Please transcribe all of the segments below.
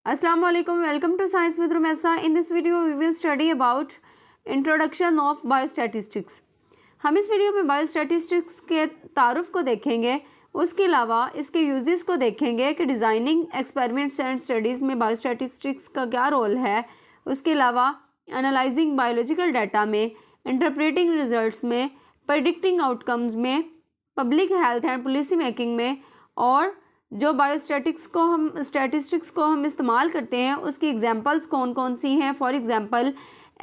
Assalamu alaikum, welcome to Science with Rumesa. In this video we will study about introduction of biostatistics. हम इस video में biostatistics के तारुफ को देखेंगे, उसके अलावा इसके यूजेस को देखेंगे कि डिज़ाइनिंग एक्सपेरिमेंट्स एंड स्टडीज़ में बायोस्टैटिस्टिक्स का क्या रोल है, उसके अलावा एनालाइजिंग बायोलॉजिकल डाटा में, इंटरप्रेटिंग रिजल्ट्स में, प्रेडिक्टिंग आउटकम्स में, public health and policy making में, और जो बायोस्टैटिक्स को हम इस्तेमाल करते हैं उसकी एग्जांपल्स कौन कौन सी हैं। For example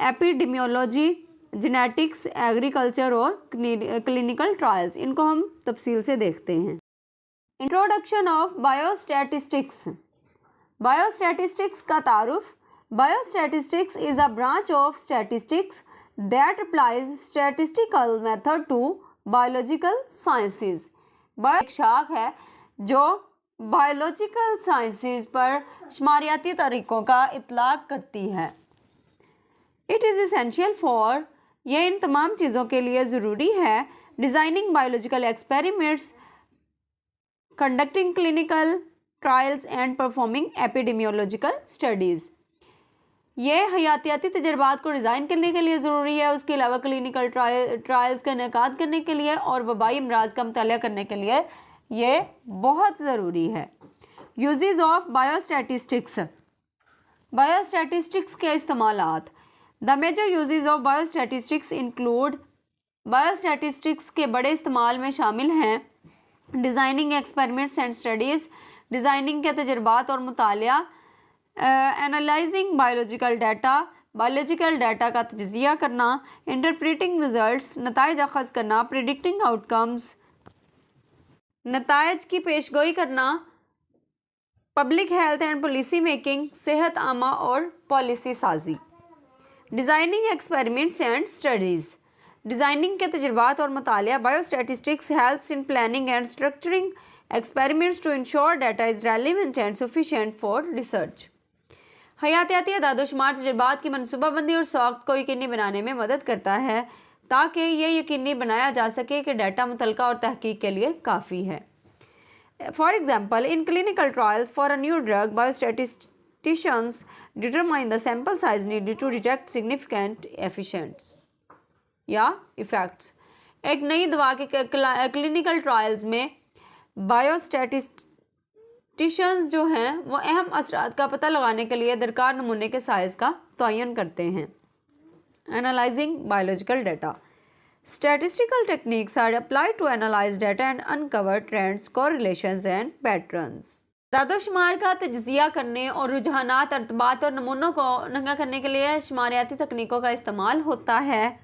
epidemiology, genetics, agriculture और क्लिनिकल ट्रायल्स, इनको हम तफसील से देखते हैं। Introduction of biostatistics. बायोस्टैटिस्टिक्स का तारुफ। Biostatistics is a branch of statistics that applies statistical method to biological sciences. एक शाख है जो बायोलॉजिकल साइंसेज पर शुमारियाती तरीक़ों का इतलाक़ करती है। इट इज़ इसेंशियल फॉर, ये इन तमाम चीज़ों के लिए ज़रूरी है, designing biological experiments, conducting clinical trials and performing epidemiological studies. ये हयातियाती तजर्बात को डिज़ाइन करने के लिए ज़रूरी है, उसके अलावा क्लिनिकल ट्रायल्स का इनेकाद करने के लिए और वबाई अमराज का मुताला करने के लिए ये बहुत ज़रूरी है। Uses of biostatistics. बायोस्टैटिस्टिक्स के इस्तेमालात। The major uses of biostatistics include, biostatistics के बड़े इस्तेमाल में शामिल हैं designing experiments and studies, designing के तजर्बात और मुतालिया, analysing biological data, biological data का तजिया करना, इंटरप्रेटिंग रिजल्ट्स, नताइज अखज़ करना, प्रिडिक्टिंग आउटकम्स, नताइज की पेशगोई करना, public health and policy making, सेहत आमा और पॉलिसी साजी। Designing experiments and studies. Designing के तजर्बात और मुतालिया। Biostatistics helps in planning and structuring experiments to ensure data is relevant and sufficient for research. हयातियाती अदाद-ओ-शुमार तजर्बात की मनसूबाबंदी और साख्त को यकीनी बनाने में मदद करता है ताकि ये यकीनी बनाया जा सके कि डाटा मुतलका और तहकीक के लिए काफ़ी है। For example, in clinical trials for a new drug, biostatisticians determine the sample size needed to detect significant efficients या इफ़ेक्ट्स। एक नई दवा के क्लिनिकल ट्रायल्स में बायोस्टैटिस्टिशियंस जो हैं वो अहम असरात का पता लगाने के लिए दरकार नमूने के साइज़ का तयन करते हैं। Analysing biological data. Statistical techniques are applied to analyze data and uncover trends, correlations and patterns. दादोशुमार का तज्जिया करने और रुझानात, अर्तबात और नमूनों को नंगा करने के लिए शुमारियाती तकनीकों का इस्तेमाल होता है।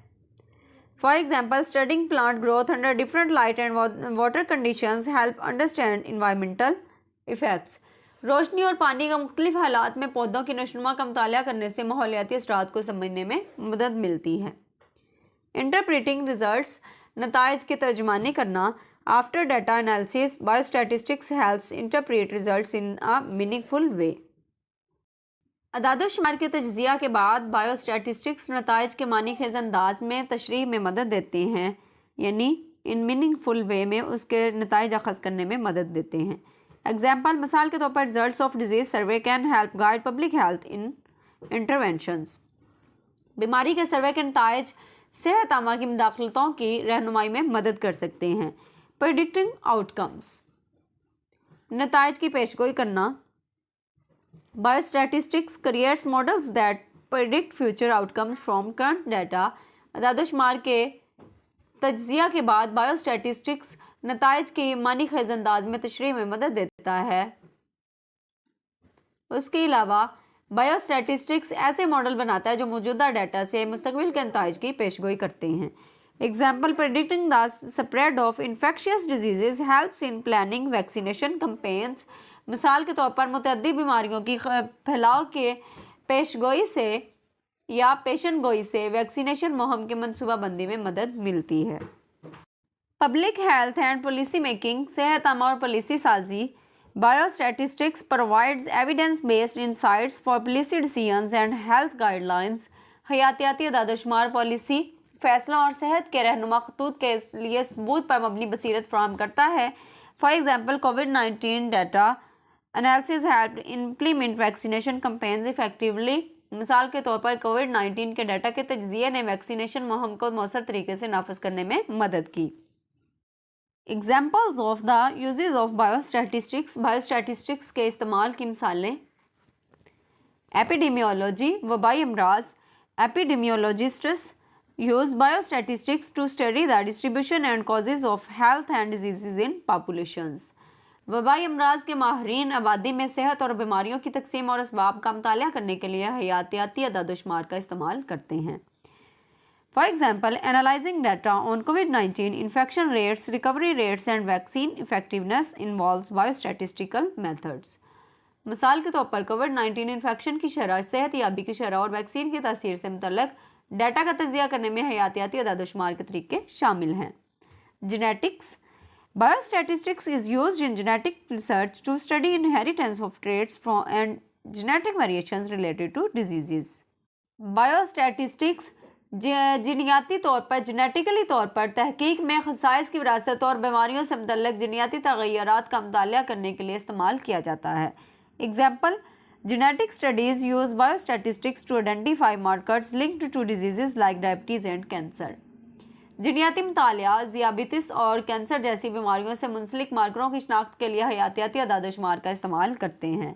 For example, studying plant growth under different light and water conditions help understand environmental effects. रोशनी और पानी का मुख्तलिफ हालात में पौधों की नशोनुमा का मुताला करने से माहौलियाती असरात को समझने में मदद मिलती है। इंटरप्रेटिंग रिजल्ट्स, नताइज की तर्जुमानी करना। After data analysis, biostatistics helps interpret results in a meaningful way. अदाद-ओ-शुमार के तज्जिया के बाद बायोस्टैटिस्टिक्स नताइज के मानी खेज अंदाज में तशरीह में मदद देते हैं, यानी इन मीनिंगफुल वे में उसके नताइज अखज़ करने में मदद देते हैं। एग्जाम्पल, मिसाल के तौर पर results of disease survey can help guide public health in interventions. बीमारी के सर्वे के नताइज सेहत आमा की मुदाखलतों की रहनुमाई में मदद कर सकते हैं। प्रेडिक्टिंग आउटकम्स, नताइज की पेशगोई करना। Biostatistics creates models that predict future outcomes from current data. अदाद-ओ-शुमार के तज्जिया के बाद बायोस्टैटिस्टिक्स नताइज की मानी खेज अंदाज में तशरीह में मदद देता है। उसके अलावा बायोस्टैटिस्टिक्स ऐसे मॉडल बनाता है जो मौजूदा डाटा से मुस्तकबिल के नताइज की पेशगोई करते हैं। Example, predicting the spread of infectious disease helps in planning vaccination campaigns. मिसाल के तौर पर मुतअद्दी बीमारियों की फैलाव के पेशगोई से या पेशन गोई से वैक्सीनेशन मुहिम की मनसूबाबंदी में मदद मिलती है। Public health and policy making, सेहत आमा और पॉलिसी साजी। Biostatistics provides evidence-based insights for policy decisions and health guidelines. हयातियाती अदाद-ओ-शुमार पॉलिसी फैसलों और सेहत के रहनुमा खतूत के लिए सबूत पर मबनी बसीरत फराहम करता है। For example, covid data analysis help implement vaccination campaigns effectively. मिसाल के तौर पर कोविड-19 के डाटा के तज्ज़िये ने वैक्सीनेशन मुहिम को मौसर तरीके से नाफिज करने में मदद की। Examples of the uses of biostatistics, biostatistics के इस्तेमाल की मिसालें। Epidemiology, वबाई अमराज। एपिडेमियोलॉजिस्ट्स use biostatistics to study the distribution and causes of health and diseases in populations. वबाई अमराज के माहिरीन आबादी में सेहत और बीमारियों की तकसीम और असबाब का मुताला करने के लिए हयातियाती अदाद-ओ-शुमार का इस्तेमाल करते हैं। For example, analysing data on कोविड-19 infection rates, recovery rates and vaccine effectiveness involves biostatistical methods. मिसाल के तौर पर कोविड-19 इन्फेक्शन की शरह, सेहत याबी की शरह और वैक्सीन की तासीर से मुतल्लिक डाटा का तज्जिया करने में हयातियाती अदाद-ओ-शुमार के तरीके शामिल हैं। Genetics, biostatistics is used in genetic research to study inheritance of traits from and genetic variations related to diseases. Biostatistics जीनियाती तौर पर, जेनेटिकली तौर पर तहकीक में खसाइस की विरासत और बीमारियों से मुतल्लिक जीनियाती तगय्युरात का मुताला करने के लिए इस्तेमाल किया जाता है। Example, genetic studies use biostatistics to identify markers linked to diseases like diabetes and cancer. जीनियाती मुतालिया ज़ियाबितिस और कैंसर जैसी बीमारियों से मुंसलिक मार्करों की शनाख्त के लिए हयातियाती अदाद-ओ-शुमार का इस्तेमाल करते हैं।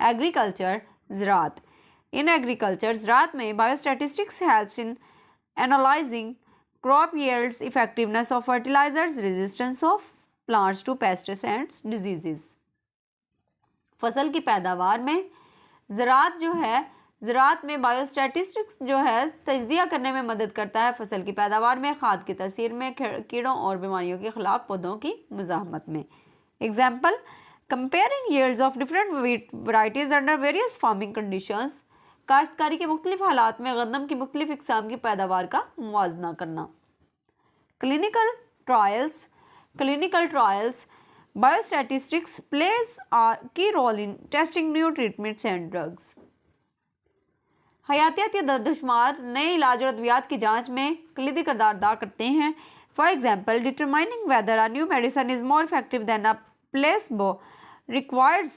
एग्रीकल्चर, ज़राअत। इन एग्रीकल्चर, ज़राअत में biostatistics helps in analysing crop yields, effectiveness of fertilisers, resistance of plants to pests and diseases. फसल की पैदावार में ज़राअत जो है, ज़राअत में बायोस्टैटिस्टिक्स जो है तज्ज़िया करने में मदद करता है। फसल की पैदावार में, खाद की तासीर में, कीड़ों और बीमारियों के खिलाफ पौधों की मुज़ाहमत में। Example, comparing yields of different varieties under various farming conditions. काश्तकारी के मुख्तलिफ हालात में गंदम की मुख्तलिफ इक़साम की पैदावार का मुवाजना करना। Clinical trials, clinical trials Biostatistics plays a key role in testing new treatments and drugs. हयातियाती अदाद-ओ-शुमार नए इलाज और अद्वियात की जांच में कलीदी किरदार अदा करते हैं। For example, determining whether a new medicine is more effective than a placebo requires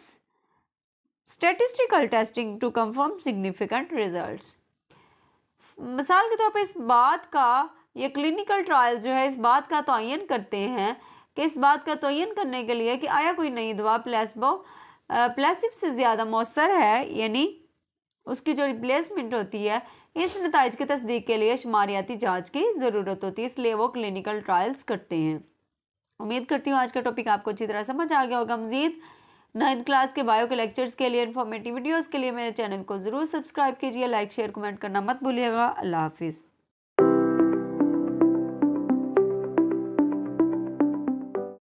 statistical testing to confirm significant results. मिसाल के तौर पर इस बात का, ये क्लिनिकल ट्रायल जो है इस बात का तयन करते हैं कि इस बात का तयन करने के लिए कि आया कोई नई दवा प्लेसिब से ज़्यादा मौसर है, यानी उसकी जो रिप्लेसमेंट होती है, इस नताइज की तस्दीक के लिए शुमारियाती जांच की ज़रूरत होती है, इसलिए वो क्लिनिकल ट्रायल्स करते हैं। उम्मीद करती हूँ आज का टॉपिक आपको अच्छी तरह समझ आ गया होगा। मज़ीद 9th क्लास के बायो के लेक्चर्स के लिए, इन्फॉर्मेटिव वीडियोज़ के लिए मेरे चैनल को ज़रूर सब्सक्राइब कीजिए, लाइक शेयर कमेंट करना मत भूलिएगा। अल्लाह हाफिज़।